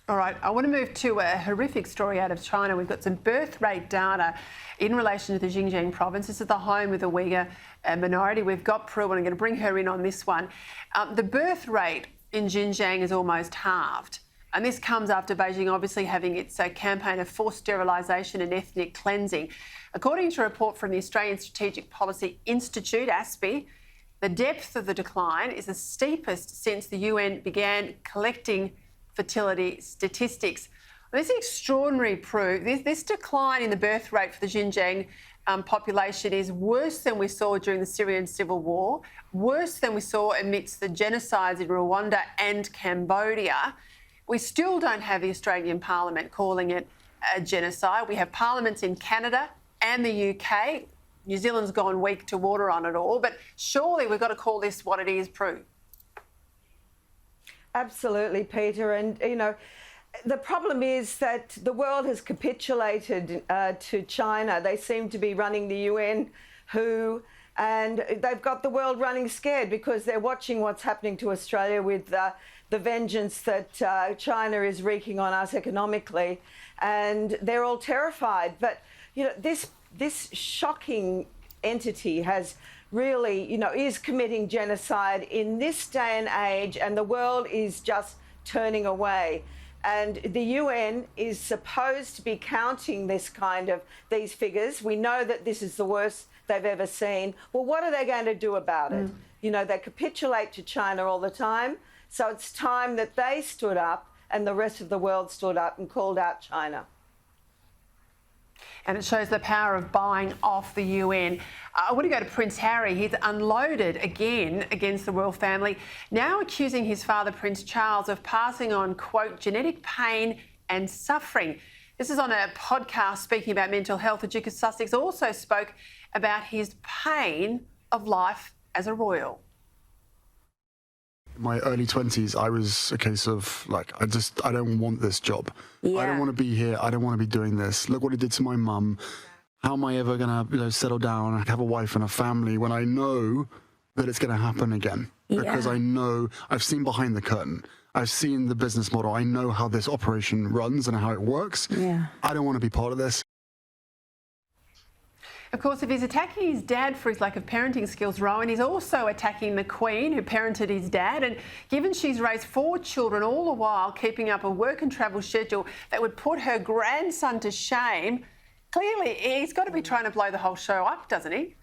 All right, I want to move to a horrific story out of China. We've got some birth rate data in relation to the Xinjiang province. This is the home of the Uyghur minority. We've got Prue, and I'm going to bring her in on this one. The birth rate in Xinjiang is almost halved. And this comes after Beijing obviously having its campaign of forced sterilisation and ethnic cleansing. According to a report from the Australian Strategic Policy Institute, ASPI, the depth of the decline is the steepest since the UN began collecting fertility statistics. This is extraordinary proof. This decline in the birth rate for the Xinjiang population is worse than we saw during the Syrian civil war, worse than we saw amidst the genocides in Rwanda and Cambodia. We still don't have the Australian Parliament calling it a genocide. We have parliaments in Canada and the UK. New Zealand's gone weak to water on it all, but surely we've got to call this what it is, Prue. Absolutely, Peter. And, you know, the problem is that the world has capitulated to China. They seem to be running the UN, and they've got the world running scared because they're watching what's happening to Australia with the vengeance that China is wreaking on us economically, and they're all terrified. But, you know, this shocking entity has really, you know, is committing genocide in this day and age, and the world is just turning away. And the UN is supposed to be counting these figures. We know that this is the worst they've ever seen. Well, what are they going to do about it? You know, they capitulate to China all the time. So it's time that they stood up and the rest of the world stood up and called out China. And it shows the power of buying off the UN. I want to go to Prince Harry. He's unloaded again against the royal family, now accusing his father, Prince Charles, of passing on, quote, genetic pain and suffering. This is on a podcast speaking about mental health. The Duke of Sussex also spoke about his pain of life as a royal. In my early 20s, I was a case of, like, I don't want this job. Yeah. I don't want to be here. I don't want to be doing this. Look what it did to my mum. How am I ever going to, you know, settle down and have a wife and a family when I know that it's going to happen again? Because I know, I've seen behind the curtain. I've seen the business model. I know how this operation runs and how it works. Yeah. I don't want to be part of this. Of course, if he's attacking his dad for his lack of parenting skills, Rowan, he's also attacking the Queen, who parented his dad. And given she's raised 4 children, all the while keeping up a work and travel schedule that would put her grandson to shame, clearly he's got to be trying to blow the whole show up, doesn't he?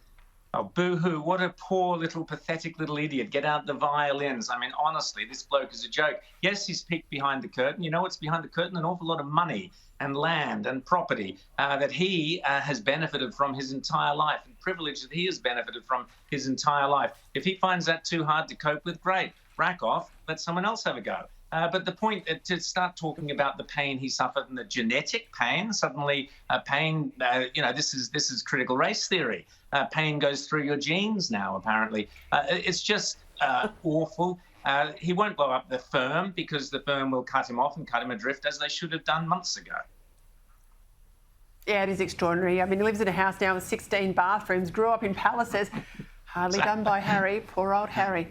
Oh, boo-hoo, what a poor little pathetic little idiot. Get out the violins. I mean, honestly, this bloke is a joke. Yes, he's peeked behind the curtain. You know what's behind the curtain? An awful lot of money and land and property that he has benefited from his entire life, and privilege that he has benefited from his entire life. If he finds that too hard to cope with, great, rack off, let someone else have a go. But the point to start talking about the pain he suffered and the genetic pain, suddenly pain, you know, this is critical race theory. Pain goes through your genes now, apparently. It's just awful. He won't blow up the firm because the firm will cut him off and cut him adrift, as they should have done months ago. Yeah, it is extraordinary. I mean, he lives in a house now with 16 bathrooms, grew up in palaces. Hardly done by Harry, poor old Harry.